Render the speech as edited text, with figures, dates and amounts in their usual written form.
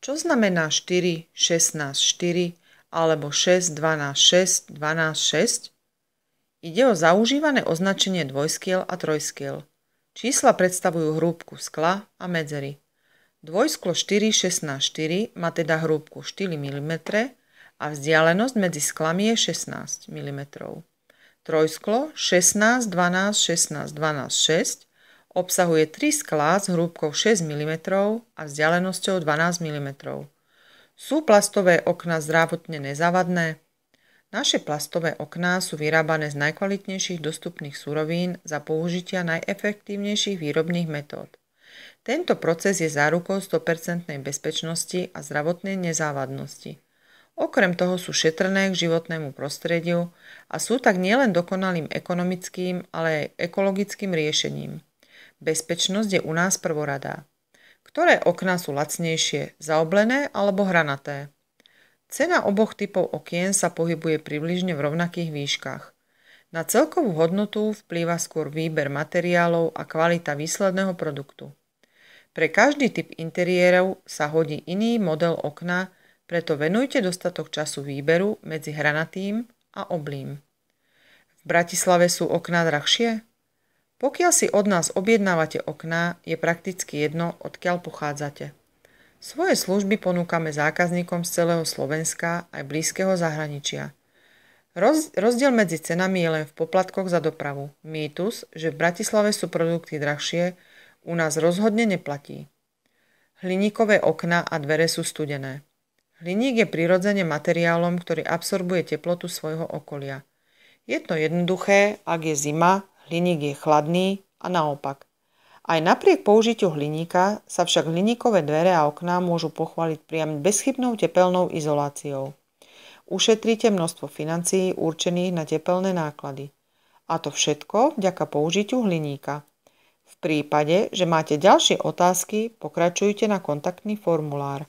Čo znamená 4, 16, 4 alebo 6, 12, 6, 12, 6? Ide o zaužívané označenie dvojskiel a trojskiel. Čísla predstavujú hrúbku skla a medzery. Dvojsklo 4, 16, 4 má teda hrúbku 4 mm a vzdialenosť medzi sklami je 16 mm. Trojsklo 16, 12, 16, 12, 6 obsahuje 3 sklá s hrúbkou 6 mm a vzdialenosťou 12 mm. Sú plastové okná zdravotne nezávadné? Naše plastové okná sú vyrábané z najkvalitnejších dostupných surovín za použitia najefektívnejších výrobných metód. Tento proces je zárukou 100% bezpečnosti a zdravotnej nezávadnosti. Okrem toho sú šetrné k životnému prostrediu a sú tak nielen dokonalým ekonomickým, ale aj ekologickým riešením. Bezpečnosť je u nás prvoradá. Ktoré okná sú lacnejšie, zaoblené alebo hranaté? Cena oboch typov okien sa pohybuje približne v rovnakých výškach. Na celkovú hodnotu vplýva skôr výber materiálov a kvalita výsledného produktu. Pre každý typ interiérov sa hodí iný model okna, preto venujte dostatok času výberu medzi hranatým a oblým. V Bratislave sú okná drahšie? Pokiaľ si od nás objednávate okná, je prakticky jedno, odkiaľ pochádzate. Svoje služby ponúkame zákazníkom z celého Slovenska aj blízkeho zahraničia. Rozdiel medzi cenami je len v poplatkoch za dopravu. Mýtus, že v Bratislave sú produkty drahšie, u nás rozhodne neplatí. Hliníkové okná a dvere sú studené. Hliník je prirodzene materiálom, ktorý absorbuje teplotu svojho okolia. Je to jednoduché, ak je zima, hliník je chladný a naopak. Aj napriek použitiu hliníka sa však hliníkové dvere a okná môžu pochváliť priam bezchybnou tepelnou izoláciou. Ušetríte množstvo financií určených na tepelné náklady. A to všetko vďaka použitiu hliníka. V prípade, že máte ďalšie otázky, pokračujte na kontaktný formulár.